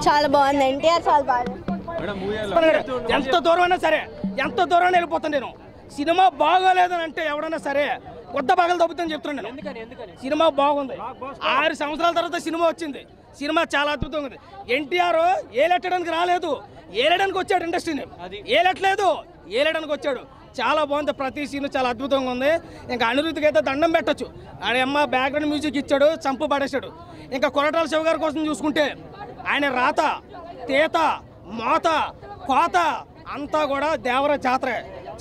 చాలా బాగుంది. ఎన్టీఆర్ చాలా బాగా. ఎంత దూరం అయినా సరే, ఎంత దూరం వెళ్ళిపోతాను నేను. సినిమా బాగోలేదని అంటే ఎవడైనా సరే కొత్త పగలు తప్పుతుందని చెప్తున్నాను నేను. సినిమా బాగుంది. 6 సంవత్సరాల తర్వాత సినిమా వచ్చింది. సినిమా చాలా అద్భుతంగా ఉంది. ఎన్టీఆర్ ఏలెట్టడానికి రాలేదు, ఏలడానికి వచ్చాడు. ఇండస్ట్రీని ఏలడానికి వచ్చాడు. చాలా బాగుంది. ప్రతి సీన్ చాలా అద్భుతంగా ఉంది. ఇంకా అనిరుద్ధికి అయితే దండం పెట్టచ్చు. ఆయన అమ్మ బ్యాక్గ్రౌండ్ మ్యూజిక్ ఇచ్చాడు, చంపు పడేశాడు. ఇంకా కొరటాల శివ గారి కోసం చూసుకుంటే ఆయన రాత, తేత, మోత, కోత అంతా కూడా దేవర జాతర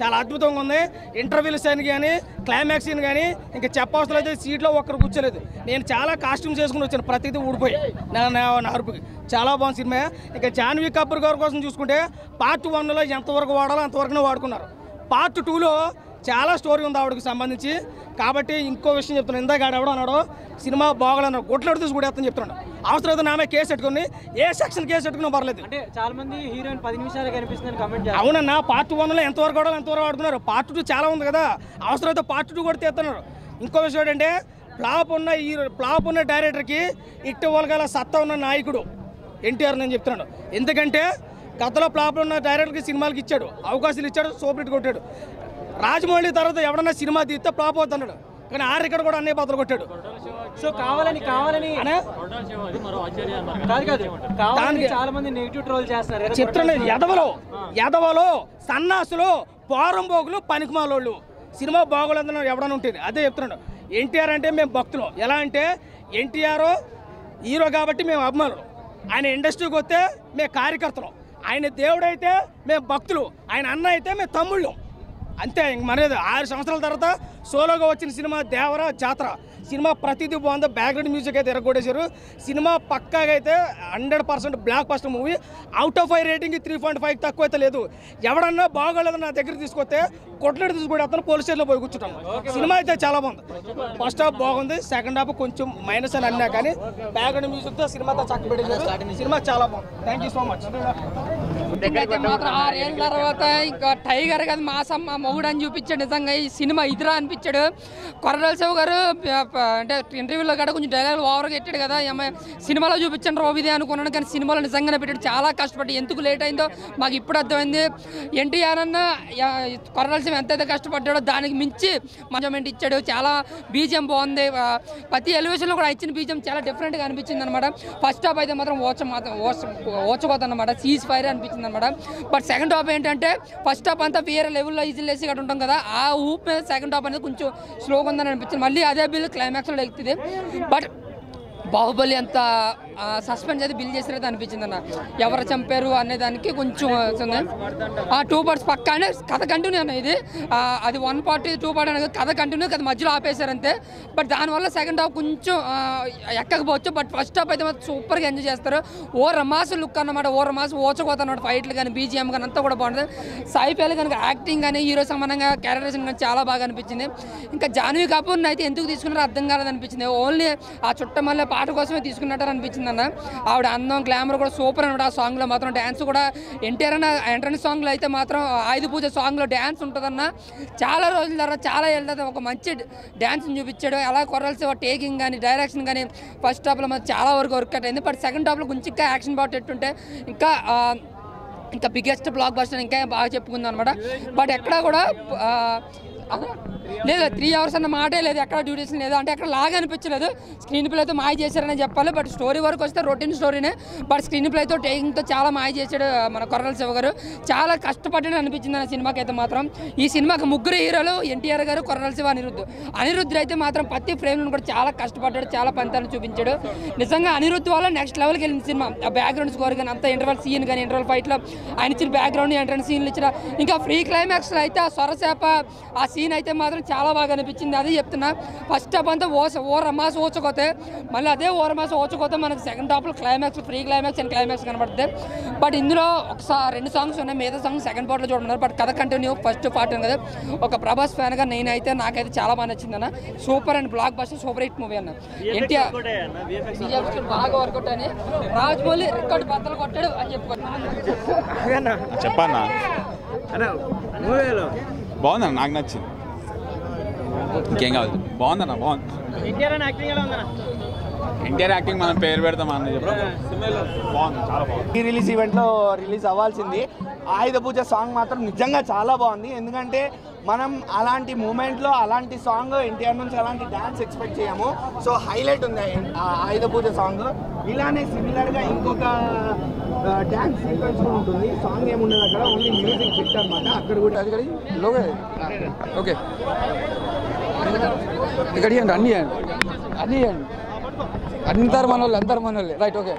చాలా అద్భుతంగా ఉంది. ఇంటర్వ్యూలు సైన్ కానీ, క్లైమాక్స్ సీన్ కానీ ఇంకా చెప్పవసరం అయితే సీట్లో ఒక్కరు కూర్చోలేదు. నేను చాలా కాస్ట్యూమ్స్ వేసుకుని వచ్చాను, ప్రతిదీ ఊడిపోయి నా అరుపుకి. చాలా బాగుంది సినిమా. ఇంకా జాన్వీ కపూర్ గారి కోసం చూసుకుంటే పార్ట్ 1లో ఎంతవరకు వాడాలో అంతవరకునే వాడుకున్నారు. పార్ట్ 2లో చాలా స్టోరీ ఉంది ఆవిడకి సంబంధించి. కాబట్టి ఇంకో విషయం చెప్తున్నాను. ఇందాక ఎవడో అన్నాడు సినిమా బాగోలేన్నారు, గుడ్లడు తీసి కూడా చెప్తున్నాడు. అవసరం అయితే నామే కేసు పెట్టుకుని ఏ సెక్షన్ కేసు పెట్టుకున్నా పర్లేదు. అంటే చాలా మంది హీరోయిన్ 10 నిమిషాలు కనిపిస్తుందని కామెంట్. అవునన్నా, పార్ట్ 1లో ఎంతవరకు వాడాలో ఎంతవరకు వాడుకున్నారు. పార్ట్ 2 చాలా ఉంది కదా, అవసరం అయితే పార్ట్ 2 కూడా తీస్తున్నారు. ఇంకో విషయం ఏంటంటే ఫ్లాప్ ఉన్న డైరెక్టర్కి ఇవ్వగల సత్తా ఉన్న నాయకుడు ఎన్టీఆర్ నేను చెప్తున్నాను. ఎందుకంటే గతంలో ఫ్లాప్ ఉన్న డైరెక్టర్కి సినిమాలకి ఇచ్చాడు, అవకాశాలు ఇచ్చాడు, సూపర్ కొట్టాడు. రాజమౌళి తర్వాత ఎవడన్నా సినిమా తీస్తే ఫ్లాప్ అవుతున్నాడు, కానీ ఇక్కడ కూడా అన్నీ బదులు కొట్టాడు. సో కావాలని చాలా మంది నెగిటివ్ ట్రోల్ చేస్తున్నారు. చెప్తున్నాడు ఎదవలో సన్నాసులు, పోరంబోగులు, పనికిమాలోళ్ళు. సినిమా బాగోలేదన్నారు ఎవడన్నా ఉంటుంది. అదే చెప్తున్నాడు. ఎన్టీఆర్ అంటే మేము భక్తులు. ఎలా అంటే ఎన్టీఆర్ హీరో కాబట్టి మేము అభిమానులు, ఆయన ఇండస్ట్రీకి వస్తే మేము కార్యకర్తలు, ఆయన దేవుడైతే మేము భక్తులు, ఆయన అన్న అయితే మేము తమ్ముళ్ళు. అంతే. మరేది 6 సంవత్సరాల తర్వాత సోలోగా వచ్చిన సినిమా దేవర జాతర. సినిమా ప్రతిదీ బాగుంది. బ్యాక్గ్రౌండ్ మ్యూజిక్ అయితే ఎరగొట్టేశారు. సినిమా పక్కాగా అయితే 100% block buster movie. Out of 5 rating 3.5 తక్కువ అయితే లేదు. ఎవడన్నా బాగోలేదని నా దగ్గర తీసుకొస్తే కొట్లాడి తీసుకుంటే అతను పోలీస్ స్టేషన్లో పోయి కూర్చుంటాను. సినిమా అయితే చాలా బాగుంది. ఫస్ట్ హాఫ్ బాగుంది, సెకండ్ హాఫ్ కొంచెం మైనస్ అని అన్నా కానీ బ్యాక్గ్రౌండ్ మ్యూజిక్తో సినిమాతో చక్కబెట్టేశారు. సినిమా చాలా బాగుంది. Thank you so much. మాత్రం 6 ఏళ్ళ తర్వాత ఇంకా టైగర్ కదా మాసమ్మ మొగుడు అని చూపించాడు. నిజంగా ఈ సినిమా ఇదిరా అనిపించాడు. కొరటాల శివ గారు అంటే ఇంటర్వ్యూలో కూడా కొంచెం డైలాగ్ ఓవర్గా పెట్టాడు కదా, సినిమాలో చూపించండి రోబిదే అనుకున్నాను, కానీ సినిమాలో నిజంగానే పెట్టాడు. చాలా కష్టపడి ఎందుకు లేట్ అయిందో మాకు ఇప్పుడు అర్థమైంది. ఎన్టీఆర్ అన్న కొరటాల శివ ఎంతైతే కష్టపడ్డాడో దానికి మించి మంచి ఇచ్చాడు. చాలా బీజిఎం బాగుంది. ప్రతి ఎలివేషన్లో కూడా ఇచ్చిన బీజిఎం చాలా డిఫరెంట్గా అనిపించింది అనమాట. ఫస్ట్ హాఫ్ అయితే మాత్రం ఓచకోత అనమాట, సీజ్ ఫైర్ అనిపించింది అనమాట. బట్ సెకండ్ హాఫ్ ఏంటంటే ఫస్ట్ హాఫ్ అంతా వేరే లెవెల్లో ఈజీ లేసి ఇక్కడ ఉంటాం కదా, ఆ ఊప్ సెకండ్ హాఫ్ అనేది కొంచెం స్లోగా ఉందని అనిపించింది. మళ్ళీ అదే బిల్ క్లైమాక్స్లో ఎక్కుతుంది. బట్ బాహుబలి అంత సస్పెన్స్ అయితే బిల్ చేసినట్టు అనిపించింది అన్న. ఎవరు చంపారు అనే దానికి కొంచెం 2 పార్ట్స్ పక్కానే కథ కంటిన్యూ అన్న. ఇది అది 1 పార్ట్ 2 పార్ట్ అనేది కథ కంటిన్యూ, కథ మధ్యలో ఆపేశారు అంతే. బట్ దానివల్ల సెకండ్ హాఫ్ కొంచెం ఎక్కకపోవచ్చు. బట్ ఫస్ట్ హాఫ్ అయితే మాత్రం సూపర్గా ఎంజాయ్ చేస్తారు. ఓ రమాసు లుక్ అన్నమాట, ఓ రమాసు ఓచకోత అన్నమాట. ఫైట్లు కానీ బీజిఎం కానీ అంతా కూడా బాగుంటుంది. సాయిపేలు కనుక యాక్టింగ్ కానీ హీరో సమానంగా క్యారెక్టరేషన్ కానీ చాలా బాగా అనిపించింది. ఇంకా జాన్వీ కపూర్ని అయితే ఎందుకు తీసుకున్నారో అర్థం కాలేదనిపించింది. ఓన్లీ ఆ చుట్టమల్లె పాట కోసమే తీసుకున్నట్టు అనిపించింది అన్న. ఆవిడ అందం గ్లామర్ కూడా సూపర్ అనమాట. ఆ సాంగ్లో మాత్రం డ్యాన్స్ కూడా ఎన్టీఆర్ అన్న ఎంట్రన్స్ సాంగ్లో అయితే మాత్రం ఆయుధ పూజ సాంగ్లో డ్యాన్స్ ఉంటుందన్న. చాలా రోజుల తర్వాత చాలా ఏళ్ళ తర్వాత ఒక మంచి డ్యాన్స్ని చూపించాడు. అలా కొరాల్సి టేకింగ్ కానీ డైరెక్షన్ కానీ ఫస్ట్ హాఫ్లో మాత్రం చాలా వరకు వర్కౌట్ అయింది. బట్ సెకండ్ హాఫ్లో కొంచెం ఇంకా యాక్షన్ బాట్ ఎట్టుంటే ఇంకా బిగ్గెస్ట్ బ్లాక్ బస్టర్ ఇంకా బాగా చెప్పుకుందాం అనమాట. బట్ ఎక్కడ కూడా లేదు 3 అవర్స్ అన్న మాటే లేదు, ఎక్కడ డ్యూరేషన్ లేదు. అంటే అక్కడ లాగా అనిపించలేదు. స్క్రీన్ ప్లేతో మాయ చేశారని చెప్పాలి. బట్ స్టోరీ వరకు వస్తే రొటీన్ స్టోరీనే. బట్ స్క్రీన్ ప్లేతో టేకింగ్తో చాలా మాయ చేశాడు మన కొరటాల శివ గారు. చాలా కష్టపడ్డాడు అనిపించింది ఆ సినిమాకి అయితే మాత్రం. ఈ సినిమాకి 3 హీరోలు ఎన్టీఆర్ గారు, కొరటాల శివ, అనిరుద్ధ్ అయితే మాత్రం ప్రతి ఫ్రేమ్లో కూడా చాలా కష్టపడ్డాడు, చాలా పంతాలను చూపించాడు. నిజంగా అనిరుద్ధ్ వల్ల నెక్స్ట్ లెవెల్కి వెళ్ళింది సినిమా. ఆ బ్యాక్గ్రౌండ్ స్కోర్ కానీ అంత ఇంటర్వల్ సీన్ కానీ ఇంటర్వల్ ఫైట్లో ఆయన ఇచ్చిన బ్యాక్గ్రౌండ్ ఎంట్రన్స్ సీన్లు ఇచ్చిన ఇంకా ఫ్రీ క్లైమాక్స్లో అయితే ఆ సొరసేప ఆ సీన్ అయితే మాత్రం చాలా బాగా అనిపించింది. అదే చెప్తున్నా. ఫస్ట్ హాఫ్ అంతా ఓ రమాస ఓచకోతే, మళ్ళీ అదే ఓ రమాస ఓచకోతే మనకి సెకండ్ హాఫ్లో climax free climax and climax కనబడుతుంది. బట్ ఇందులో 2 సాంగ్స్ ఉన్నాయి, మిగతా సాంగ్స్ సెకండ్ పార్ట్లో చూడమన్నారు. బట్ కథ కంటిన్యూ ఫస్ట్ పార్ట్ కదా. ఒక ప్రభాస్ ఫ్యాన్గా నాకైతే చాలా బాగా నచ్చింది అన్న. Super and block buster super hit movie అన్న. ఎన్టీఆర్ బాగా వర్కౌట్ అని రాజమౌళి రికార్డు బద్దలు కొట్టాడు అని చెప్పన్నా. బాగుందన్న, నాకు నచ్చింది. ఇంకేం కావాలి, బాగుందన్న. బాగుంది. ఎన్టీఆర్ యాక్టింగ్ మనం పేరు పెడతాం అన్న బాగుంది, చాలా బాగుంది. ఈ రిలీజ్ ఈవెంట్లో రిలీజ్ అవ్వాల్సింది. ఆయుధ పూజ సాంగ్ మాత్రం నిజంగా చాలా బాగుంది. ఎందుకంటే మనం అలాంటి మూమెంట్లో అలాంటి సాంగ్ ఎన్టీఆర్ నుంచి అలాంటి డ్యాన్స్ ఎక్స్పెక్ట్ చేయము. సో హైలైట్ ఉంది ఆయుధ పూజ సాంగ్. ఇలానే సిమిలర్గా ఇంకొక డ్యాన్స్ సీక్వెన్స్ కూడా ఉంటుంది. సాంగ్ ఏముండదు అక్కడ, ఓన్లీ మ్యూజిక్ ఫిట్ అనమాట. అక్కడ కూడా ఓకే ఇక్కడ అన్నీ అన్నీ అందరు మనోళ్ళు రైట్. ఓకే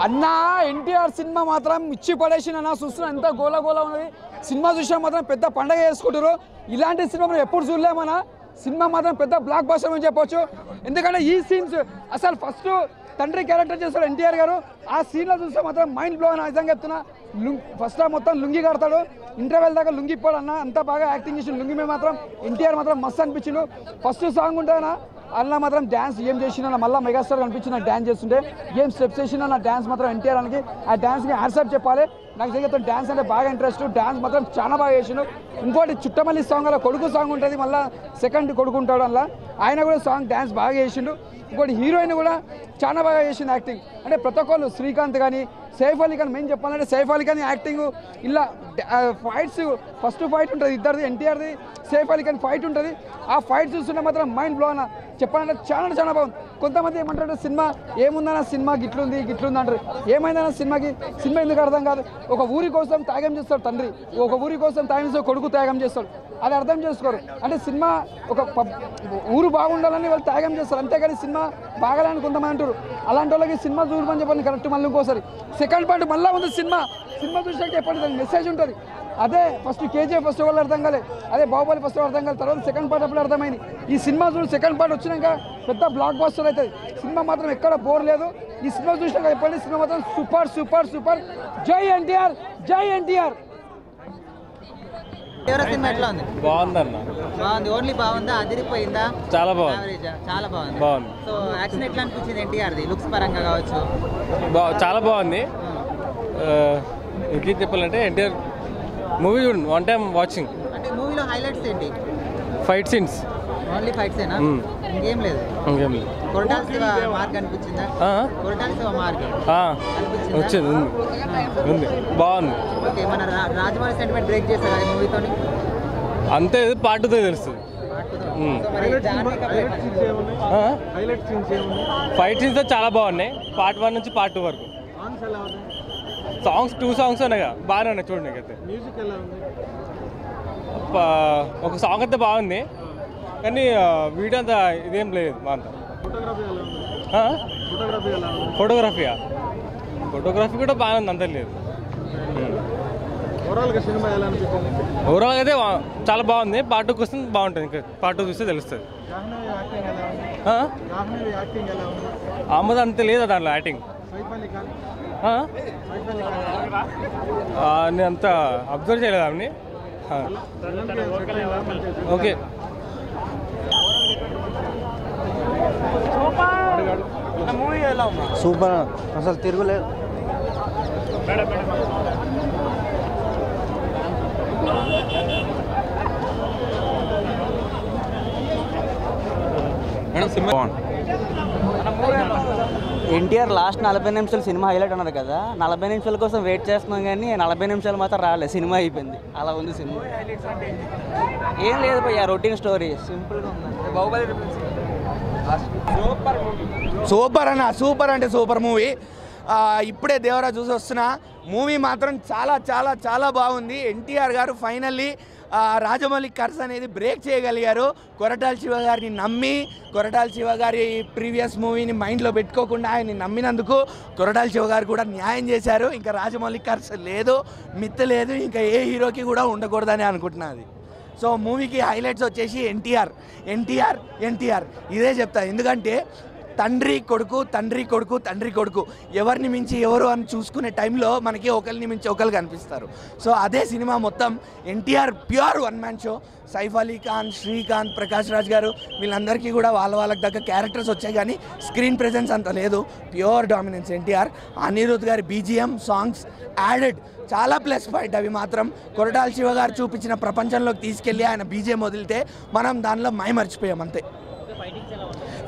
అన్న ఎన్టీఆర్ సినిమా మాత్రం ఇచ్చి పడేసిన అన్న. చూస్తున్నా ఎంత గోల ఉన్నది. సినిమా చూసినా మాత్రం పెద్ద పండగ చేసుకుంటారు. ఇలాంటి సినిమా మనం ఎప్పుడు చూడలేమన్నా. సినిమా మాత్రం పెద్ద బ్లాక్ బస్టర్ అని చెప్పొచ్చు. ఎందుకంటే ఈ సీన్స్ అసలు ఫస్ట్ తండ్రి క్యారెక్టర్ చేస్తాడు ఎన్టీఆర్ గారు. ఆ సీన్లో చూస్తే మాత్రం మైండ్ బ్లో అని నిజంగా చెప్తున్నా. ఫస్ట్ మొత్తం లుంగి కడతాడు, ఇంటర్వెల్ దాకా లుంగి ఇప్పాడు అన్న. అంత బాగా యాక్టింగ్ చేసి లుంగి మీద మాత్రం ఎన్టీఆర్ మాత్రం మస్తు అనిపించిండు. ఫస్ట్ సాంగ్ ఉంటుందన్నా అలా మాత్రం డ్యాన్స్ ఏం చేసినా మళ్ళీ మెగాస్టార్ కనిపించిన డ్యాన్స్ చేస్తుంటే ఏం స్టెప్స్ చేసినా నా డ్యాన్స్ మాత్రం ఎన్టీఆర్ అని ఆ డ్యాన్స్కి హ్యాట్సాప్ చెప్పాలి. నాకు దగ్గర డ్యాన్స్ అంటే బాగా ఇంట్రెస్ట్. డ్యాన్స్ మాత్రం చాలా బాగా చేసిండు. ఇంకోటి చుట్టమల్లి సాంగ్ అలా కొడుకు సాంగ్ ఉంటుంది, మళ్ళీ సెకండ్ కొడుకు ఉంటాడు అలా. ఆయన కూడా సాంగ్ డ్యాన్స్ బాగా చేసిండు. ఇంకోటి హీరోయిన్ కూడా చాలా బాగా చేసింది యాక్టింగ్. అంటే ప్రతి ఒక్కళ్ళు శ్రీకాంత్ కానీ సైఫ్ అలీ ఖాన్, మెయిన్ చెప్పాలంటే సైఫ్ అలీ ఖాన్ యాక్టింగ్ ఇలా ఫైట్స్ ఫస్ట్ ఫైట్ ఉంటుంది ఇద్దరిది, ఎన్టీఆర్ది సైఫ్ అలీ ఖాన్ ఫైట్ ఉంటుంది. ఆ ఫైట్ చూస్తుంటే మాత్రం మైండ్ బ్లో అన్న. చెప్పాలంటే చాలా బాగుంది. కొంతమంది ఏమంటారు సినిమా ఏముందన్నా, సినిమా గిట్లుంది అంటారు. ఏమైందన్నా సినిమా ఎందుకు అర్థం కాదు. ఒక ఊరి కోసం త్యాగం చేస్తాడు తండ్రి, ఒక ఊరి కోసం త్యాగం చేస్తాడు కొడుకు త్యాగం చేస్తాడు. అది అర్థం చేసుకోరు. అంటే సినిమా ఒక ఊరు బాగుండాలని వాళ్ళు త్యాగం చేస్తారు, అంతేగాని సినిమా బాగాలని కొంతమంది అంటారు. అలాంటి వాళ్ళకి సినిమా చూడమని చెప్పండి కరెక్ట్. మళ్ళీ ఇంకోసారి సెకండ్ పార్ట్ మళ్ళీ ఉంది. సినిమా చూసాక చెప్పండి దానికి మెసేజ్ ఉంటుంది. అదే ఫస్ట్ కేజీఎఫ్ ఫస్ట్ వాళ్ళు అర్థం కాలేదు, అదే బాహుబలి ఫస్ట్ అర్థం కాలేదు, తర్వాత సెకండ్ పార్ట్ అప్పుడు అర్థమైంది. ఈ సినిమా చూసి సెకండ్ పార్ట్ వచ్చినాక పెద్ద బ్లాక్ బస్టర్ అవుతుంది. సినిమా మాత్రం ఎక్కడ బోర్ లేదు. ఈ సినిమా చూసినాక చెప్పండి సినిమా మాత్రం సూపర్. జై ఎన్టీఆర్, జై ఎన్టీఆర్. సినిమా ఎట్లా ఉంది? బాగుందన్న, బాగుంది. ఓన్లీ బాగుందా, అదిరిపోయిందా? చాలా బాగుంది, చాలా బాగుంది. సో యాక్షన్ ఎట్లా అనిపించింది ఎన్టీఆర్ది? లుక్స్ పరంగా కావచ్చు, చాలా బాగుంది. ఇంకేం చెప్పాలంటే ఎన్టీఆర్ మూవీ చూడండి, వన్ టైం వాచింగ్. అంటే మూవీలో హైలైట్స్ ఏంటి? ఫైట్ సీన్స్, ఓన్లీ ఫైట్సేనా? ఇంకేం లేదు. కొరటాల శివ మార్క్ అనిపించిందా? కొరటాల శివ మార్క్ వచ్చింది, ఉంది, బాగుంది. ఓకే, మన రాజమౌళి సెంటిమెంట్ బ్రేక్ చేశారు ఈ మూవీతో? అంతే, పార్ట్ 2 తెలుస్తుంది. ఫైట్ సీన్స్ చాలా బాగున్నాయి, పార్ట్ 1 నుంచి పార్ట్ 2 వరకు. సాంగ్స్ 2 సాంగ్స్ ఉన్నాయిగా, బాగానే ఉన్నాయి చూడండి. అయితే ఒక సాంగ్ అయితే బాగుంది, కానీ వీడియో అంతా ఇదేం లేదు. మా అంతా ఫోటోగ్రఫీ కూడా బాగానే ఉంది, అంత లేదు. ఓవరాల్గా అయితే చాలా బాగుంది. పార్ట్ 2 వస్తుంది, బాగుంటుంది. ఇంకా పార్ట్ 2 చూస్తే తెలుస్తుంది. ఆమెది అంత లేదా దాంట్లో యాక్టింగ్, నేను అంత అబ్జర్వ్ చేయలేదు ఆమెని. ఓకే, సూపర్, అసలు తిరుగులేదు. ఎన్టీఆర్ లాస్ట్ 40 నిమిషాలు సినిమా హైలైట్ అన్నారు కదా, 40 నిమిషాల కోసం వెయిట్ చేస్తున్నాం కానీ 40 నిమిషాలు మాత్రం రాలేదు, సినిమా అయిపోయింది. అలా ఉంది సినిమా. ఏం లేదు భయ్యా, రొటీన్ స్టోరీ, సింపుల్గా ఉంది. బాహుబలి సూపర్ అన్న, సూపర్ అంటే సూపర్ మూవీ. ఇప్పుడే దేవరా చూసి వస్తున్నా. మూవీ మాత్రం చాలా బాగుంది. ఎన్టీఆర్ గారు ఫైనల్లీ రాజమౌళి కర్స్ అనేది బ్రేక్ చేయగలిగారు. కొరటాల శివ గారిని నమ్మి, కొరటాల శివ గారి ప్రీవియస్ మూవీని మైండ్లో పెట్టుకోకుండా ఆయన్ని నమ్మినందుకు కొరటాల శివ గారు కూడా న్యాయం చేశారు. ఇంకా రాజమౌళి కర్స్ లేదు, మిత్ లేదు, ఇంకా ఏ హీరోకి కూడా ఉండకూడదని అనుకుంటున్నది. సో మూవీకి హైలైట్స్ వచ్చేసి ఎన్టీఆర్ ఇదే చెప్తా. ఎందుకంటే తండ్రి కొడుకు ఎవరిని మించి ఎవరు అని చూసుకునే టైంలో మనకి ఒకరిని మించి ఒకరు కనిపిస్తారు. సో అదే సినిమా మొత్తం NTR pure one man show. Saif Ali Khan, Srikanth, Prakash Raj గారు వీళ్ళందరికీ కూడా వాళ్ళకి దగ్గర క్యారెక్టర్స్ వచ్చాయి, కానీ స్క్రీన్ ప్రెజెన్స్ అంత లేదు. Pure dominance NTR. అనిరుద్ధ్ గారి బీజిఎం, సాంగ్స్ యాడెడ్, చాలా ప్లస్ పాయింట్. అవి మాత్రం కొరటాల శివ గారు చూపించిన ప్రపంచంలోకి తీసుకెళ్ళి ఆయన బీజిఎం వదిలితే మనం దానిలో మైమర్చిపోయాం అంతే.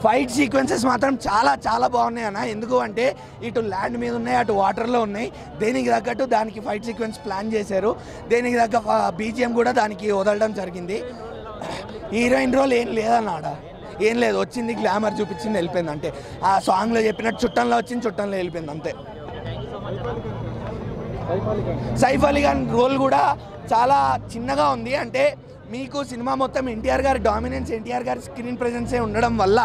ఫైట్ సీక్వెన్సెస్ మాత్రం చాలా చాలా బాగున్నాయి అన్న. ఎందుకు అంటే ఇటు ల్యాండ్ మీద ఉన్నాయి, అటు వాటర్లో ఉన్నాయి. దేనికి తగ్గట్టు దానికి ఫైట్ సీక్వెన్స్ ప్లాన్ చేశారు. దేనికి తగ్గ బీజిఎం కూడా దానికి వదలడం జరిగింది. హీరోయిన్ రోల్ ఏం లేదన్నాడ, ఏం లేదు, వచ్చింది గ్లామర్ చూపించింది వెళ్ళిపోయింది. అంటే ఆ సాంగ్లో చెప్పినట్టు చుట్టంలో వచ్చింది, చుట్టంలో వెళ్ళిపోయింది అంతే. సైఫ్ అలీ ఖాన్ రోల్ కూడా చాలా చిన్నగా ఉంది. అంటే మీకు సినిమా మొత్తం ఎన్టీఆర్ గారి డామినెన్స్, ఎన్టీఆర్ గారి స్క్రీన్ ప్రెజెన్సే ఉండడం వల్ల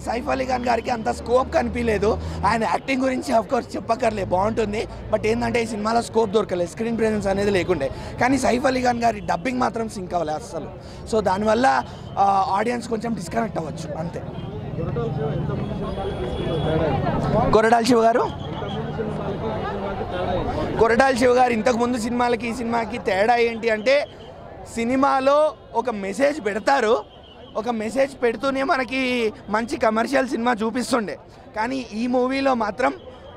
సైఫ్ అలీ ఖాన్ గారికి అంత స్కోప్ కనిపించలేదు. ఆయన యాక్టింగ్ గురించి ఆఫ్కోర్స్ చెప్పక్కర్లేదు, బాగుంటుంది. బట్ ఏంటంటే ఈ సినిమాలో స్కోప్ దొరకలేదు, స్క్రీన్ ప్రెజెన్స్ అనేది లేకుండే. కానీ సైఫ్ అలీ ఖాన్ గారి డబ్బింగ్ మాత్రం సింక్ అవ్వలేదు అసలు. సో దానివల్ల ఆడియన్స్ కొంచెం డిస్కనెక్ట్ అవ్వచ్చు అంతే. కొరటాల శివ గారు ఇంతకుముందు సినిమాలకి ఈ సినిమాకి తేడా ఏంటి అంటే, సినిమాలో ఒక మెసేజ్ పెడతారు, ఒక మెసేజ్ పెడుతూనే మనకి మంచి కమర్షియల్ సినిమా చూపిస్తుండే. కానీ ఈ మూవీలో మాత్రం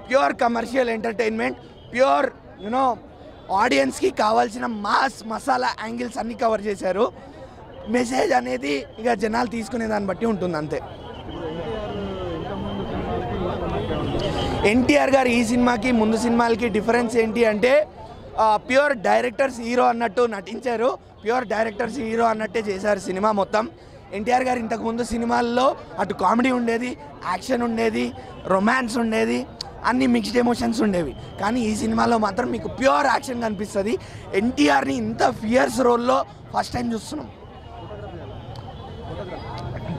ప్యూర్ కమర్షియల్ ఎంటర్టైన్మెంట్, ప్యూర్ ఆడియన్స్కి కావాల్సిన మాస్ మసాలా యాంగిల్స్ అన్నీ కవర్ చేశారు. మెసేజ్ అనేది ఇక జనాలు తీసుకునే దాన్ని బట్టి ఉంటుంది అంతే. ఎన్టీఆర్ గారు ఈ సినిమాకి ముందు సినిమాలకి డిఫరెన్స్ ఏంటి అంటే, ప్యూర్ డైరెక్టర్స్ హీరో అన్నట్టు నటించారు, ప్యూర్ డైరెక్టర్స్ హీరో అన్నట్టే చేశారు సినిమా మొత్తం. ఎన్టీఆర్ గారు ఇంతకుముందు సినిమాల్లో అటు కామెడీ ఉండేది, యాక్షన్ ఉండేది, రొమాన్స్ ఉండేది, అన్ని మిక్స్డ్ ఎమోషన్స్ ఉండేవి. కానీ ఈ సినిమాలో మాత్రం మీకు ప్యూర్ యాక్షన్ కనిపిస్తుంది. ఎన్టీఆర్ని ఇంత ఫియర్స్ రోల్లో ఫస్ట్ టైం చూస్తున్నాం.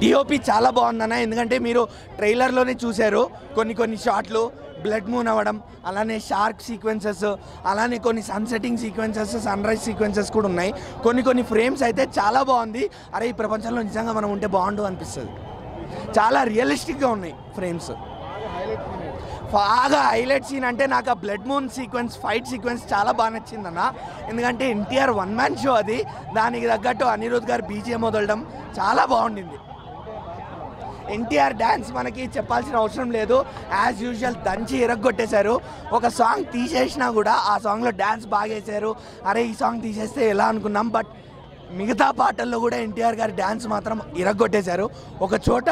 డిఓపి చాలా బాగుందన్న. ఎందుకంటే మీరు ట్రైలర్లోనే చూశారు కొన్ని షాట్లు బ్లడ్ మూన్ అవ్వడం, అలానే షార్క్ సీక్వెన్సెస్, అలానే కొన్ని సన్సెటింగ్ సీక్వెన్సెస్, సన్ రైజ్ సీక్వెన్సెస్ కూడా ఉన్నాయి. కొన్ని ఫ్రేమ్స్ అయితే చాలా బాగుంది. అరే ఈ ప్రపంచంలో నిజంగా మనం ఉంటే బాగుండు అనిపిస్తుంది. చాలా రియలిస్టిక్గా ఉన్నాయి ఫ్రేమ్స్. బాగా హైలైట్ సీన్ అంటే నాకు ఆ blood moon sequence, fight sequence చాలా బాగా నచ్చిందన్న. ఎందుకంటే ఎన్టీఆర్ వన్ మ్యాన్ షో అది, దానికి తగ్గట్టు అనిరుద్ధ్ గారు బీజిఎం వదలడం చాలా బాగుండింది. ఎన్టీఆర్ డ్యాన్స్ మనకి చెప్పాల్సిన అవసరం లేదు, యాజ్ యూజువల్ దంచి ఇరగొట్టేశారు. ఒక సాంగ్ తీసేసినా కూడా ఆ సాంగ్లో డ్యాన్స్ బాగా వేశారు. అరే ఈ సాంగ్ తీసేస్తే ఎలా అనుకున్నాం, బట్ మిగతా పాటల్లో కూడా ఎన్టీఆర్ గారి డ్యాన్స్ మాత్రం ఇరగొట్టేశారు. ఒక చోట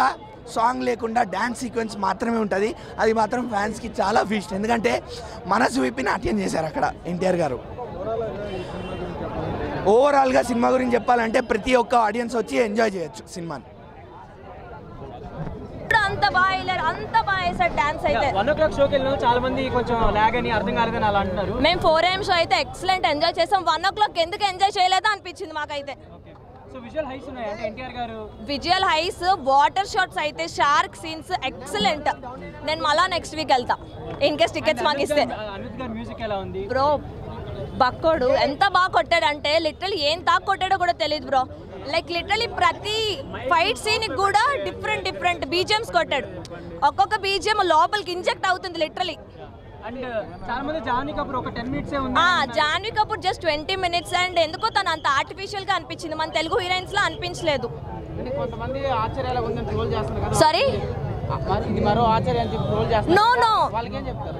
సాంగ్ లేకుండా డ్యాన్స్ సీక్వెన్స్ మాత్రమే ఉంటుంది, అది మాత్రం ఫ్యాన్స్కి చాలా ఫీస్ట్. ఎందుకంటే మనసు విప్పి నాట్యం చేశారు అక్కడ ఎన్టీఆర్ గారు. ఓవరాల్గా సినిమా గురించి చెప్పాలంటే ప్రతి ఒక్క ఆడియన్స్ వచ్చి ఎంజాయ్ చేయొచ్చు సినిమాని. అంత బాగా వేసాడు డాన్స్ అయితే. 1 o'clock షోకి వెళ్ళిన చాలా మంది కొంచెం లాగ్ అని అర్థం కాలేదని అలా అంటున్నారు. మేము 4 AM షో అయితే ఎక్సలెంట్ ఎంజాయ్ చేసాం. 1 o'clock ఎందుకు ఎంజాయ్ చేయలేదో అనిపించింది మాకైతే. సో విజువల్ హైస్ ఉన్నాయి అంటే ఎన్టీఆర్ గారు విజువల్ హైస్, వాటర్ షాట్స్ అయితే, షార్క్ సీన్స్ ఎక్సలెంట్. నేను మళ్ళా నెక్స్ట్ వీక్ వెళ్తా ఇన్ కేస్ టికెట్స్ మాకు ఇస్తే. అనిరుద్ధ్ గారి మ్యూజిక్ ఎలా ఉంది బ్రో? బక్కోడు ఎంత బాగా కొట్టాడంటే లిటరలీ ఏం తాకు కొట్టాడో కూడా తెలియదు బ్రో. లైక్ లిటరలీ ప్రతి ఫైట్ సీన్ కూడా డిఫరెంట్ బీజిఎమ్స్ కొట్టాడు. ఒక్కొక్క బీజిఎం లోపలికి ఇంజెక్ట్ అవుతుంది లిటరలీ. అండ్ చాలా మంది జాన్వీ కపూర్ ఒక 10 minutes ఉంది. Janhvi Kapoor just 20 minutes and ఎందుకో తను అంత ఆర్టిఫిషియల్ గా అనిపించింది, మన తెలుగు హీరోయిన్స్ లా అనిపించలేదు. కొంతమంది ఆశ్చర్యాలు ఉందని ట్రోల్ చేస్తున్నారు కదా. సారీ, ఇది మరో ఆశ్చర్యం చెప్పి ట్రోల్ చేస్తున్నారు. నో వాళ్ళకి ఏం చెప్తారు?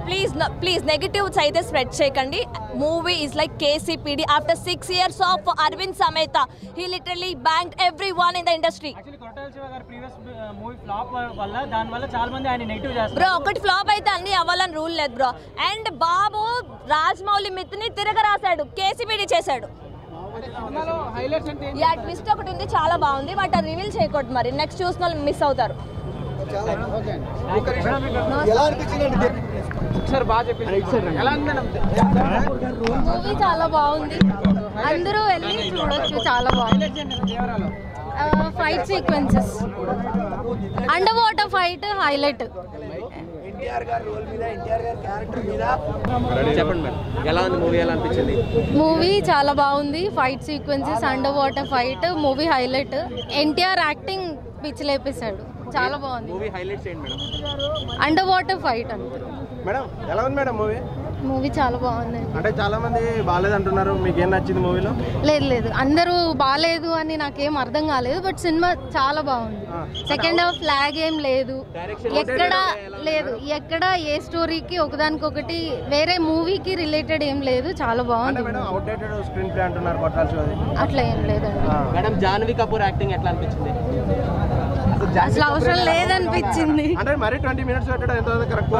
ప్లీజ్ నెగటివ్స్ అయితే స్ప్రెడ్ చేయకండి. Movie is like KCPD after 6 years of Aravind Sametha. He literally banked everyone in the industry. Actually Koratala Shiva గారి ప్రీవియస్ మూవీ ఫ్లాప్ వల్ల దాని వల్ల చాలా మంది ఆయన నెగటివ్ చేస్తారు. బ్రో ఒకటి ఫ్లాప్ అయితే అన్ని అవ్వాలని రూల్ లేదు బ్రో. అండ్ బాబు రాజమౌళి మిత్ని తిరగరాశాడు, KCPD చేశాడు. యా ట్విస్ట్ ఒకటి ఉంది, చాలా బాగుంది. బట్ అది రివీల్ చేయకూడదు, మరి నెక్స్ట్ చూసిన వాళ్ళు మిస్ అవుతారు. మూవీ చాలా బాగుంది, అందరూ వెళ్ళి చూడొచ్చు. చాలా బాగుంది. Fight sequences, under water fight highlight. Movie చాలా బాగుంది. Fight sequences, under water fight, movie highlight. NTR acting పిచ్చిలేపేశాడు, చాలా బాగుంది. అండర్ వాటర్ ఫైట్ అంతే. మేడం ఎలా ఉంది మేడం మూవీ? మూవీ చాలా బాగుంది. అంటే చాలా మంది బాగాలేదు అంటున్నారు, మీకు ఏం నచ్చింది మూవీలో? లేదు అందరూ బాగాలేదు అని నాకేం అర్థం కాలేదు, బట్ సినిమా చాలా బాగుంది. సెకండ్ హాఫ్ లాగ్ ఏం లేదు, ఎక్కడ ఏ స్టోరీకి ఒకదానికొకటి వేరే మూవీకి రిలేటెడ్ ఏం లేదు, చాలా బాగుంది. అంటున్నారు అట్లా ఏం లేదండి. మేడం జాన్వీ కపూర్ యాక్టింగ్ ఎట్లా అనిపించింది? అసలు అవసరం లేదనిపించింది. అంటే మరి 20 minutes పెట్టడం ఎంత కరెక్ట్?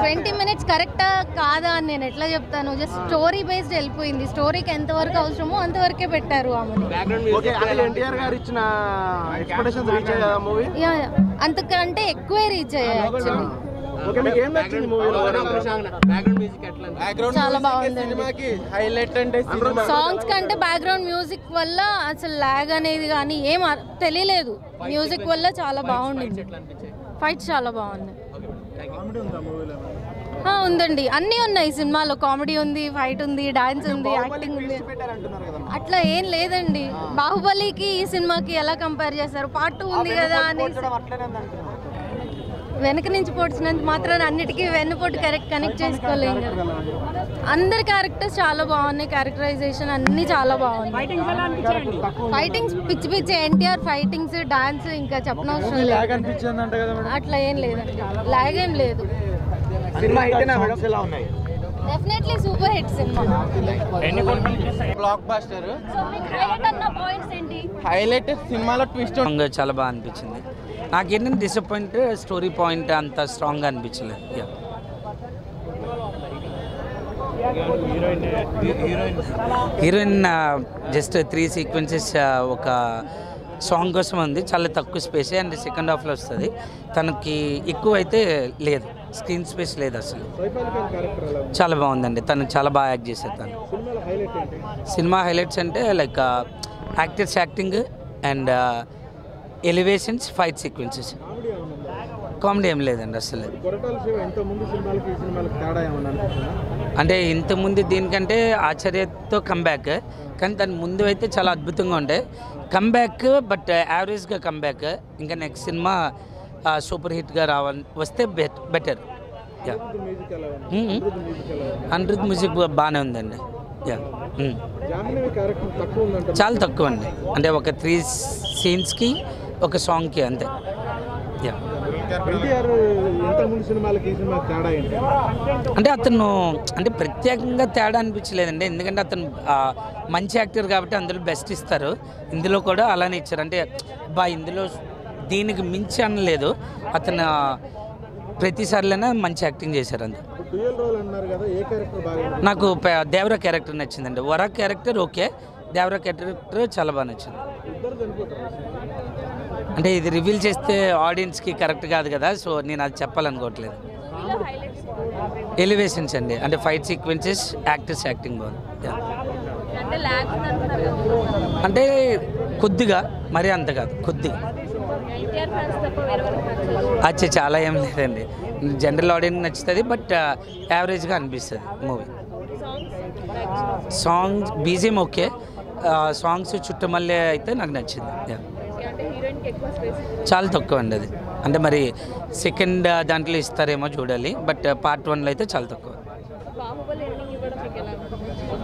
20 minutes కరెక్టా కాదా అని నేను ఎట్లా చెప్తాను? జస్ట్ స్టోరీ బేస్డ్ వెళ్ళిపోయింది. స్టోరీకి ఎంతవరకు అవసరమో అంతవరకే పెట్టారు ఆమెని. ఎన్టీఆర్ గారు ఇచ్చిన ఎక్స్పెక్టేషన్స్ రీచ్ అయ్యాయా మూవీ? అంతకంటే ఎక్కువే రీచ్ అయ్యాయి యాక్చువల్లీ. చాలా బాగుంది. సాంగ్స్ కంటే బ్యాక్గ్రౌండ్ మ్యూజిక్ వల్ల అసలు లాగ్ అనేది కానీ ఏం తెలియలేదు. మ్యూజిక్ వల్ల చాలా బాగుండింది. ఫైట్స్ చాలా బాగుంది. ఉందండి, అన్నీ ఉన్నాయి సినిమాలో. కామెడీ ఉంది, ఫైట్ ఉంది, డాన్స్ ఉంది, యాక్టింగ్ ఉంది. అట్లా ఏం లేదండి. బాహుబలికి ఈ సినిమాకి ఎలా కంపేర్ చేస్తారు? పార్ట్ 2 ఉంది కదా అని వెనక నుంచి పొడిచినంత మాత్రాన్ని అన్నిటికీ వెన్నుపోటు కనెక్ట్ చేసుకోలేము కదా. అందరి క్యారెక్టర్స్ చాలా బాగున్నాయి. క్యారెక్టరైజేషన్ అన్ని చాలా బాగుంది. ఫైటింగ్స్ పిచ్చి పిచ్చి ఎన్టీఆర్ ఫైటింగ్స్, డాన్స్ ఇంకా చెప్పనవసరం లేదు. అట్లా ఏం లేదండి, లాగ్ ఏం లేదు. Definitely super hit cinema. Block buster. Highlight సినిమాలో ట్విస్ట్ చాలా బాగా అనిపించింది. నాకేంటంటే డిసప్పాయింట్, స్టోరీ పాయింట్ అంత స్ట్రాంగ్గా అనిపించలేదు. హీరోయిన్ జస్ట్ 3 sequences ఒక సాంగ్ కోసం ఉంది. చాలా తక్కువ స్పేస్ అండ్ సెకండ్ హాఫ్లో వస్తుంది. తనకి ఎక్కువ అయితే లేదు, స్క్రీన్ స్పేస్ లేదు అసలు. చాలా బాగుందండి, తను చాలా బాగా యాక్ట్ చేశారు. తను సినిమా హైలైట్స్ అంటే like actors acting and elevations, fight sequences. Comedy ఏం లేదండి అసలు. అంటే ఇంతకుముందు దీనికంటే ఆశ్చర్యతో కంబ్యాక్, కానీ దాని ముందు అయితే చాలా అద్భుతంగా ఉండే కంబ్యాక్. బట్ యావరేజ్గా కంబ్యాక్. ఇంకా నెక్స్ట్ సినిమా సూపర్ హిట్గా వస్తే బెటర్. అనిరుద్ మ్యూజిక్ బాగానే ఉందండి. చాలా తక్కువ అండి, అంటే ఒక 3 scenesకి ఒక సాంగ్కి అంతే. అంటే అతను అంటే ప్రత్యేకంగా తేడా అనిపించలేదండి, ఎందుకంటే అతను మంచి యాక్టర్ కాబట్టి అందులో బెస్ట్ ఇస్తారు. ఇందులో కూడా అలానే ఇచ్చారు. అంటే ఇందులో దీనికి మించి అనలేదు, అతను ప్రతిసారిలోనే మంచి యాక్టింగ్ చేశారు. అంతే. నాకు దేవరా క్యారెక్టర్ నచ్చిందండి. వరా క్యారెక్టర్ ఓకే, దేవరా క్యారెక్టర్ చాలా బాగా నచ్చింది. అంటే ఇది రివీల్ చేస్తే ఆడియన్స్కి కరెక్ట్ కాదు కదా, సో నేను అది చెప్పాలనుకోవట్లేదు. ఎలివేషన్స్ అండి, అంటే ఫైట్ సీక్వెన్సెస్, యాక్టర్స్ యాక్టింగ్ బాగుంది. అంటే కొద్దిగా, మరీ అంత కాదు, కొద్దిగా. అచ్చా చాలా ఏం లేదండి, జనరల్ ఆడియన్స్ నచ్చుతుంది, బట్ యావరేజ్గా అనిపిస్తుంది movie. Songs BGM okay, songs Chuttamalle అయితే నాకు నచ్చింది. చాలా తక్కువ అండి అది. అంటే మరి సెకండ్ దాంట్లో ఇస్తారేమో చూడాలి, బట్ పార్ట్ 1లో అయితే చాలా తక్కువ.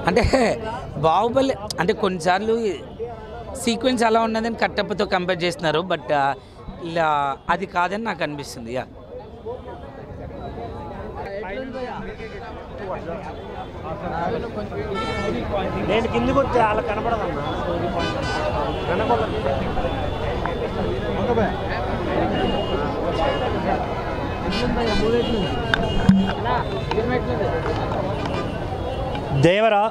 అంటే బాహుబలి అంటే కొన్నిసార్లు సీక్వెన్స్ అలా ఉన్నదని కట్టప్పతో కంపేర్ చేస్తున్నారు, బట్ అది కాదని నాకు అనిపిస్తుంది. నేను కిందికి వచ్చి అలా కనపడదన్నా. Devara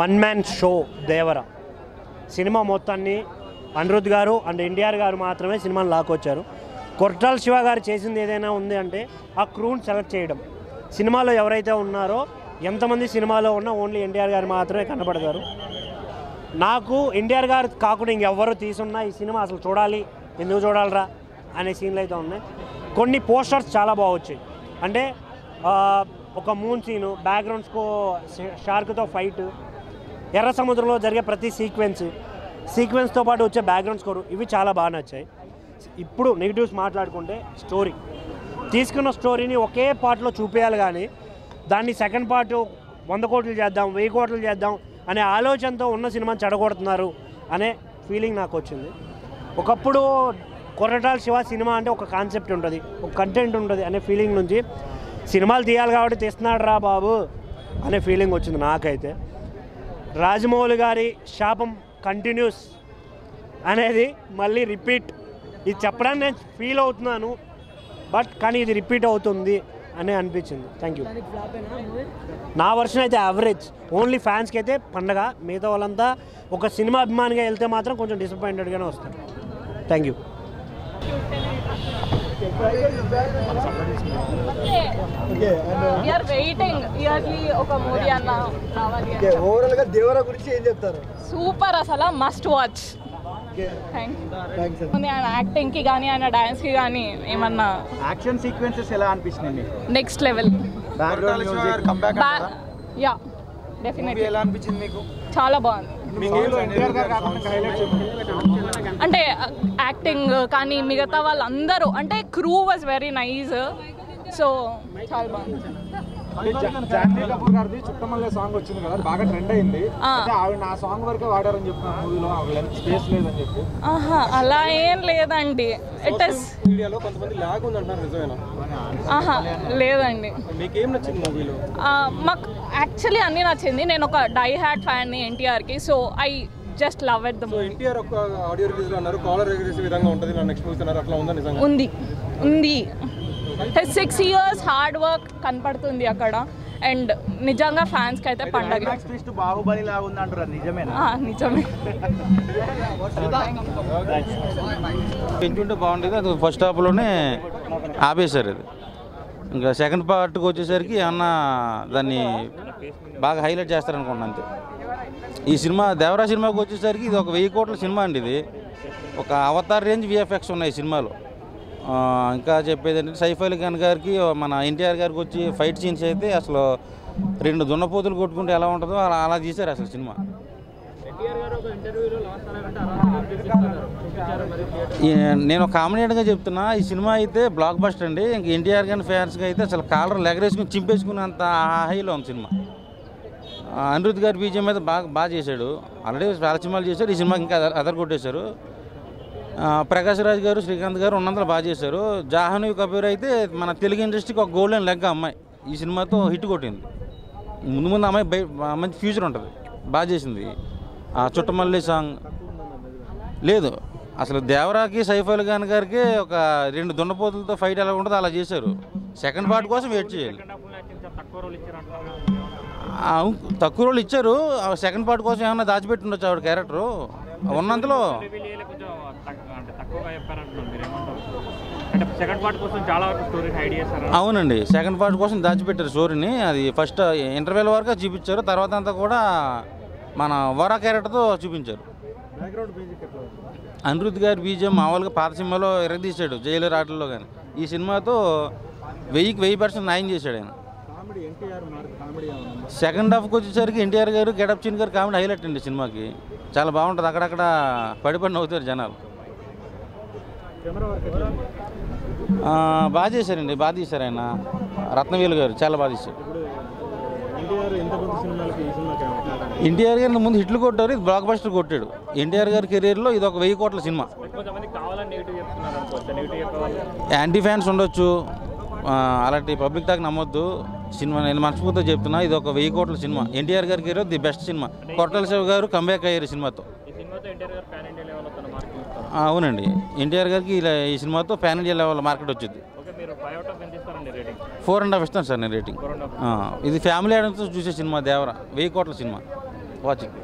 1 man show. దేవరా సినిమా మొత్తాన్ని అనిరుద్ గారు అండ్ ఎన్టీఆర్ గారు మాత్రమే సినిమాని లాక్కొచ్చారు. కొరటాల శివ గారు చేసింది ఏదైనా ఉంది అంటే ఆ క్రూని సెలెక్ట్ చేయడం. సినిమాలో ఎవరైతే ఉన్నారో, ఎంతమంది సినిమాలో ఉన్నా ఓన్లీ ఎన్టీఆర్ గారు మాత్రమే కనపడతారు. నాకు ఎన్టీఆర్ గారు కాకుండా ఇంకెవ్వరూ తీసున్నా ఈ సినిమా అసలు చూడాలి, ఎందుకు చూడాలరా అనే సీన్లు అయితే ఉన్నాయి. కొన్ని పోస్టర్స్ చాలా బాగా వచ్చాయి. అంటే ఒక మూన్ సీను, బ్యాక్గ్రౌండ్స్కో షార్క్తో ఫైట్, ఎర్ర సముద్రంలో జరిగే ప్రతి సీక్వెన్స్తో పాటు వచ్చే బ్యాక్గ్రౌండ్ స్కోరు, ఇవి చాలా బాగా నచ్చాయి. ఇప్పుడు నెగిటివ్స్ మాట్లాడుకుంటే స్టోరీ, తీసుకున్న స్టోరీని ఒకే పార్ట్లో చూపించాలి, కానీ దాన్ని సెకండ్ పార్ట్ 100 కోట్లు చేద్దాం, 1000 కోట్లు చేద్దాం అనే ఆలోచనతో ఉన్న సినిమాని చెడగొడుతున్నారు అనే ఫీలింగ్ నాకు వచ్చింది. ఒకప్పుడు కొరటాల శివ సినిమా అంటే ఒక కాన్సెప్ట్ ఉంటుంది, ఒక కంటెంట్ ఉంటుంది అనే ఫీలింగ్ నుంచి సినిమాలు తీయాలి కాబట్టి తీస్తున్నాడు రా బాబు అనే ఫీలింగ్ వచ్చింది నాకైతే. రాజమౌళి గారి శాపం కంటిన్యూస్. అనేది మళ్ళీ రిపీట్, ఇది చెప్పడానికి నేను ఫీల్ అవుతున్నాను, బట్ కానీ ఇది రిపీట్ అవుతుంది అని అనిపించింది. Thank you. నా వర్షన్ అయితే యావరేజ్, ఓన్లీ ఫ్యాన్స్కి అయితే పండగ, మిగతా వాళ్ళంతా ఒక సినిమా అభిమానిగా వెళ్తే మాత్రం కొంచెం డిసప్పాయింటెడ్గానే వస్తారు. Thank you. ఓవరాల్ గా దేవరా గురించి ఏం చెప్తారు? సూపర్, అసలు మస్ట్ వాచ్. యాక్టింగ్ కి కానీ ఆయన డాన్స్ కి కానీ ఏమన్నా యాక్షన్ సీక్వెన్సెస్ ఎలా అనిపించింది? Next level. Yeah definitely. ఎలా అనిపించింది మీకు? చాలా బాగుంది. అంటే యాక్టింగ్ కానీ మిగతా వాళ్ళందరూ అంటే crew was very nice. So చాలా బాగుంది. జాన్వీ కపూర్ గారిది చుట్టమల్లే సాంగ్ వచ్చింది కదా, బాగా ట్రెండ్ అయింది. ఆవిడ నా సాంగ్ వరకే వాడారని చెప్తున్నారు మూవీలో, స్పేస్ లేదని చెప్పి. అలా ఏం లేదండి. ఇట్ ఇస్ మీడియాలో కొంతమంది లాగ్ ఉంది అంటున్నారు, నిజమేనా? లేదండి. మీకేం నచ్చింది మూవీలో? మాకు యాక్చువల్లీ అన్నీ నచ్చింది. నేను ఒక డై హ్యాట్ ఫ్యాన్ని ఎన్టీఆర్కి, so I just love it the movie. NTR ఒక ఆడియో రిలీజ్ లో అన్నారు కాలర్ ఎగరేసే విధంగా ఉంటుంది నా నెక్స్ట్ మూవీ అన్నారు, అట్లా ఉందా నిజంగా? ఉంది. 6 years హార్డ్ వర్క్ కనపడుతుంది అక్కడ. అండ్ నిజంగా ఫ్యాన్స్ కి అయితే పండగ. బాహుబలి లాగా ఉంది అంటారు, నిజమేనా? నిజమే. పెంచుంటే బాగుండేది, అది ఫస్ట్ హాఫ్లోనే ఆపేశారు. అది ఇంకా సెకండ్ పార్ట్కి వచ్చేసరికి ఏమన్నా దాన్ని బాగా హైలైట్ చేస్తారనుకున్నాను అంతే. ఈ సినిమా దేవరా సినిమాకి వచ్చేసరికి ఇది ఒక 1000 కోట్ల సినిమా అండి. ఇది ఒక అవతార్ రేంజ్ విఎఫ్ఎక్స్ ఉన్నాయి సినిమాలో. ఇంకా చెప్పేది ఏంటంటే సైఫ్ అలీ ఖాన్ గారికి మన ఎన్టీఆర్ గారికి వచ్చి ఫైట్ సీన్స్ అయితే అసలు 2 దున్నపోతులు కొట్టుకుంటే ఎలా ఉంటుందో అలా తీశారు అసలు సినిమా. నేను కామెడీగా చెప్తున్నా, ఈ సినిమా అయితే బ్లాక్ బస్టర్ అండి. ఇంక ఎన్టీఆర్ గారి ఫ్యాన్స్కి అయితే అసలు కాలర్ లెగరేసుకుని చింపేసుకునేంత హైలో ఉంది సినిమా. అనిరుద్ధ్ గారి బీజం మీద బాగా చేశాడు. ఆల్రెడీ చాలా సినిమాలు చేశారు, ఈ సినిమాకి ఇంకా అదర్ కొట్టేశారు. ప్రకాష్ రాజ్ గారు, శ్రీకాంత్ గారు ఉన్నంతలో బాగా చేశారు. జాహ్నవి కపూర్ అయితే మన తెలుగు ఇండస్ట్రీకి ఒక గోల్డెన్ లెగ్ అమ్మాయి, ఈ సినిమాతో హిట్ కొట్టింది. ముందు అమ్మాయి మంచి ఫ్యూచర్ ఉంటుంది, బాగా చేసింది. చుట్టమల్లి సాంగ్ లేదు అసలు. దేవరాకి సైఫ్ అలీ ఖాన్ గారికి ఒక 2 దున్నపోతులతో ఫైట్ ఎలా ఉంటుందో అలా చేశారు. సెకండ్ పార్ట్ కోసం వెయిట్ చేయాలి. తక్కువ రోజులు ఇచ్చారు. సెకండ్ పార్ట్ కోసం ఏమన్నా దాచిపెట్టి ఉండొచ్చు ఆవిడ క్యారెక్టరు ఉన్నంతలో. అవునండి, సెకండ్ పార్ట్ కోసం దాచిపెట్టారు స్టోరీని. అది ఫస్ట్ ఇంటర్వెల్ వరకు చూపించారు, తర్వాత అంతా కూడా మన వరా క్యారెక్టర్తో చూపించారు. అనిరుద్ధ్ గారి బీజం మామూలుగా పాత సినిమాలో ఎరగదీశాడు, జైలు ఆటల్లో. కానీ ఈ సినిమాతో 1000% న్యాయం చేశాడు ఆయన. సెకండ్ హాఫ్కి వచ్చేసరికి ఎన్టీఆర్ గారు, గెటప్ చిన్ గారు కామెడీ హైలైట్ అండి సినిమాకి. చాలా బాగుంటుంది, అక్కడక్కడ పడి నవ్వుతారు జనాలు. బాగా చేశారండి, బాగా తీశారు ఆయన. రత్నవేలు గారు చాలా బాగా తీశారు. ఎన్టీఆర్ గారిని ముందు హిట్లు కొట్టారు, ఇది బ్లాక్ బస్టర్ కొట్టాడు. ఎన్టీఆర్ గారి కెరీర్లో ఇది ఒక 1000 కోట్ల సినిమా. యాంటీ ఫ్యాన్స్ ఉండొచ్చు, అలాంటి పబ్లిక్ టాక్ నమ్మొద్దు. సినిమా నేను మనస్ఫూర్తిగా చెప్తున్నా, ఇది ఒక 1000 కోట్ల సినిమా. ఎన్టీఆర్ గారి career the best cinema. Koratala Shiva గారు కంబ్యాక్ అయ్యారు సినిమాతో. అవునండి, ఎన్టీఆర్ గారికి ఈ సినిమాతో ప్యాన్ ఇండియా లెవెల్ మార్కెట్ వచ్చింది. 4.5 ఇస్తాను సార్ నేను రేటింగ్. ఇది ఫ్యామిలీ ఆడియన్స్ చూసే సినిమా దేవరా, 1000 కోట్ల సినిమా. వాచింగ్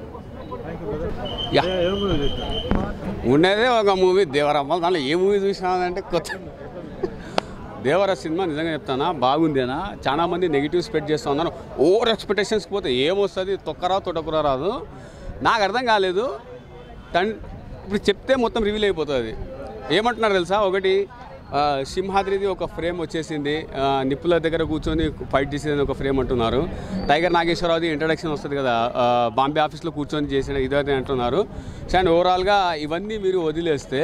ఉన్నదే ఒక మూవీ దేవరా. దాంట్లో ఏ మూవీ చూసినానంటే కొత్త దేవరా సినిమా నిజంగా చెప్తానా బాగుందేనా. చాలా మంది నెగిటివ్ స్ప్రెడ్ చేస్తూ ఉన్నారు. ఓవర్ ఎక్స్పెక్టేషన్స్ పోతే ఏమొస్తుంది, తొక్కరా తొడకురా రాదు. నాకు అర్థం కాలేదు. ఇప్పుడు చెప్తే మొత్తం రివీల్ అయిపోతుంది. ఏమంటున్నారు తెలుసా, ఒకటి సింహాద్రిది ఒక ఫ్రేమ్ వచ్చేసింది, నిప్పుల దగ్గర కూర్చొని ఫైట్ చేసేది ఒక ఫ్రేమ్ అంటున్నారు. టైగర్ నాగేశ్వరరావుది ఇంట్రడక్షన్ వస్తుంది కదా, బాంబే ఆఫీస్లో కూర్చొని చేసిన ఇదే అంటున్నారు. అండ్ ఓవరాల్గా ఇవన్నీ మీరు వదిలేస్తే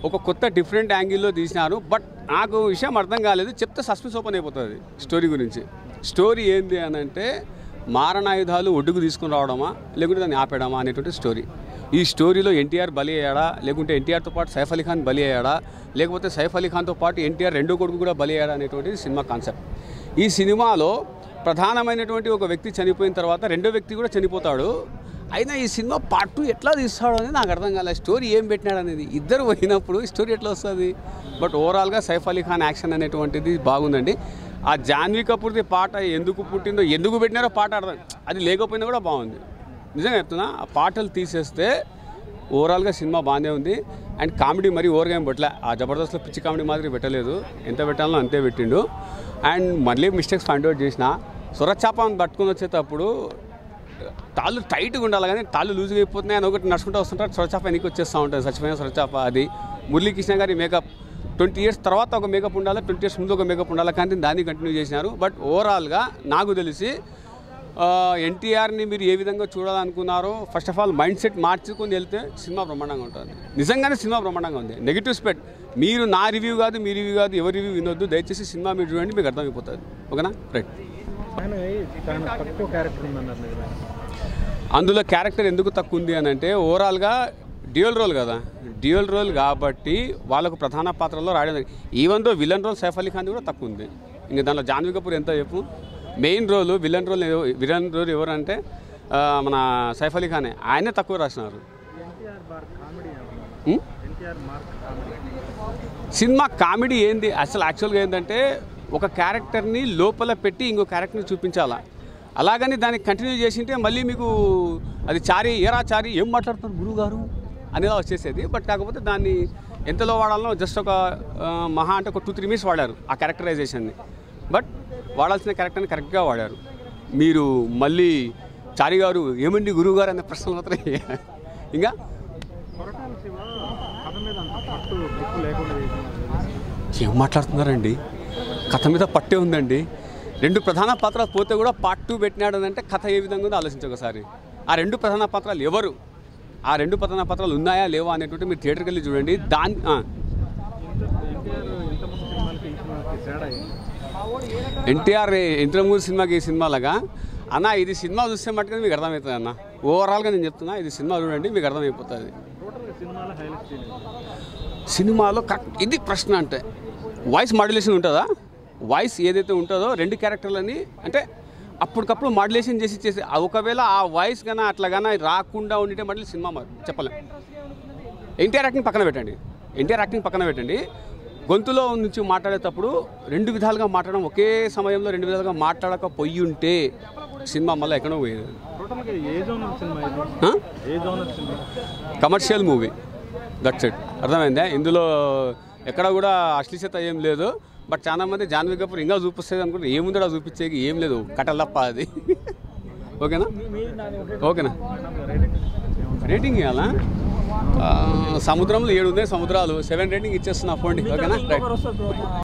ఒక కొత్త డిఫరెంట్ యాంగిల్లో తీసినారు. బట్ నాకు విషయం అర్థం కాలేదు, చెప్తే సస్పెన్స్ ఓపెన్ అయిపోతుంది స్టోరీ గురించి. స్టోరీ ఏంది అని అంటే మారణాయుధాలు ఒడ్డుకు తీసుకుని రావడమా లేకుంటే దాన్ని ఆపేయడమా అనేటువంటి స్టోరీ. ఈ స్టోరీలో ఎన్టీఆర్ బలి అయ్యాడా, లేకుంటే ఎన్టీఆర్తో పాటు సైఫ్ అలీ ఖాన్ బలి అయ్యాడా, లేకపోతే సైఫ్ అలీ ఖాన్తో పాటు ఎన్టీఆర్ రెండో కొడుకు కూడా బలి అయ్యాడా అనేటువంటి సినిమా కాన్సెప్ట్. ఈ సినిమాలో ప్రధానమైనటువంటి ఒక వ్యక్తి చనిపోయిన తర్వాత రెండో వ్యక్తి కూడా చనిపోతాడు. అయినా ఈ సినిమా పార్ట్ 2 ఎట్లా తీస్తాడు అనేది నాకు అర్థం కాలేదు. స్టోరీ ఏం పెట్టినాడు అనేది ఇద్దరు పోయినప్పుడు స్టోరీ ఎట్లా వస్తుంది. బట్ ఓవరాల్గా సైఫ్ అలీ ఖాన్ యాక్షన్ అనేటువంటిది బాగుందండి. ఆ జాన్వీ కపూర్ది పాట ఎందుకు పుట్టిందో ఎందుకు పెట్టినారో పాట అర్థం, అది లేకపోయినా కూడా బాగుంది. నిజంగా చెప్తున్నా, ఆ పాటలు తీసేస్తే ఓవరాల్గా సినిమా బాగానే ఉంది. అండ్ కామెడీ మరీ ఓవర్గా ఏం పెట్టలే. ఆ జబర్దస్త్లో పిచ్చి కామెడీ మాదిరి పెట్టలేదు, ఎంత పెట్టాలో అంతే పెట్టిండు. అండ్ మళ్ళీ మిస్టేక్స్ ఫైండ్ అవుట్ చేసిన. సొరచాపని పట్టుకుని వచ్చేటప్పుడు తాళ్ళు టైట్గా ఉండాలి, కానీ తాళ్ళు లూజ్గా అయిపోతున్నాయి అని ఒకటి నడుచుకుంటూ వస్తుంటారు. సొరచాప ఎన్నికి వచ్చేస్తూ ఉంటుంది, చచ్చిపోయిన సొరచాప. అది మురళీకృష్ణ గారి మేకప్ 20 years తర్వాత ఒక మేకప్ ఉండాలి, 20 years ముందు ఒక మేకప్ ఉండాలి, కానీ దాన్ని కంటిన్యూ చేసినారు. బట్ ఓవరాల్గా నాకు తెలిసి ఎన్టీఆర్ని మీరు ఏ విధంగా చూడాలనుకున్నారో first of all mindset మార్చుకొని వెళ్తే సినిమా బ్రహ్మాండంగా ఉంటుంది. నిజంగానే సినిమా బ్రహ్మాండంగా ఉంది. నెగిటివ్ స్పెడ్ మీరు నా రివ్యూ కాదు, మీ రివ్యూ కాదు, ఎవరి రివ్యూ వినొద్దు. దయచేసి సినిమా మీరు చూడండి, మీకు అర్థమైపోతుంది. ఓకేనా? రైట్. అందులో క్యారెక్టర్ ఎందుకు తక్కువ ఉంది అని అంటే ఓవరాల్గా డ్యూయల్ రోల్ కదా, డ్యూయల్ రోల్ కాబట్టి వాళ్ళకు ప్రధాన పాత్రలో రాయడం. Even though villain role Saif Ali Khan కూడా తక్కువ ఉంది. ఇంకా దాంట్లో జాన్వీ కపూర్ ఎంత చెప్పు. మెయిన్ రోల్ విలన్ రోల్ ఎవరంటే మన సైఫ్ అలీ ఖానే, ఆయనే తక్కువ రాసినారు. సినిమా కామెడీ ఏంది అసలు యాక్చువల్గా ఏంటంటే ఒక క్యారెక్టర్ని లోపల పెట్టి ఇంకో క్యారెక్టర్ని చూపించాలా. అలాగని దాన్ని కంటిన్యూ చేసింటే మళ్ళీ మీకు అది చారీ ఏరా చారీ ఏం మాట్లాడుతున్నారు గురువు గారు అనేలా వచ్చేసేది. బట్ కాకపోతే దాన్ని ఎంతలో వాడాలనో జస్ట్ ఒక మహా అంటే ఒక 2-3 minutes వాడారు ఆ క్యారెక్టరైజేషన్ని. బట్ వాడాల్సిన క్యారెక్టర్ని కరెక్ట్గా వాడారు. మీరు మళ్ళీ చారీ గారు ఏమండి గురువు గారు అనే ప్రశ్నలు మాత్రం ఇంకా ఏం మాట్లాడుతున్నారండి. కథ మీద పట్టే ఉందండి. 2 ప్రధాన పాత్రలు పోతే కూడా పార్ట్ 2 పెట్టినాడు అంటే కథ ఏ విధంగా ఉందో ఆలోచించు ఒకసారి. ఆ 2 ప్రధాన పాత్రలు ఎవరు, ఆ 2 ప్రధాన పాత్రలు ఉన్నాయా లేవా అనేటువంటి మీరు థియేటర్కి వెళ్ళి చూడండి. ఎన్టీఆర్ ఇంతకుముందు సినిమాకి ఈ సినిమాలాగా అన్న ఇది సినిమా చూస్తే మట్టుగా మీకు అర్థమవుతుంది అన్న. ఓవరాల్గా నేను చెప్తున్నా, ఇది సినిమా చూడండి మీకు అర్థమైపోతుంది. సినిమాలో కరెక్ట్ ఇది ప్రశ్న అంటే వాయిస్ మాడ్యులేషన్ ఉంటుందా? వాయిస్ ఏదైతే ఉంటుందో 2 క్యారెక్టర్లని అంటే అప్పటికప్పుడు మాడ్యులేషన్ చేసి ఒకవేళ ఆ వాయిస్ కన్నా అట్లా కన్నా రాకుండా ఉండితే మళ్ళీ సినిమా చెప్పలేం. ఎన్టీఆర్ యాక్టింగ్ పక్కన పెట్టండి. గొంతులో నుంచి మాట్లాడేటప్పుడు 2 విధాలుగా మాట్లాడడం, ఒకే సమయంలో 2 విధాలుగా మాట్లాడకపోయి ఉంటే సినిమా మళ్ళీ ఎక్కడో పోయేది. Commercial movie, that's it. అర్థమైందా? ఇందులో ఎక్కడ కూడా అశ్లీలత ఏం లేదు. బట్ చాలామంది జాన్వీ కపూర్ ఇంకా చూపిస్తుంది అనుకుంటే ఏముందో చూపించేకి ఏం లేదు, కట్టలప్ప అది. ఓకేనా రేటింగ్ ఇవ్వాలా? సముద్రంలో 7 ఉన్నాయి సముద్రాలు, 7 రేటింగ్ ఇచ్చేస్తున్నా పోండి. ఓకేనా? రైట్.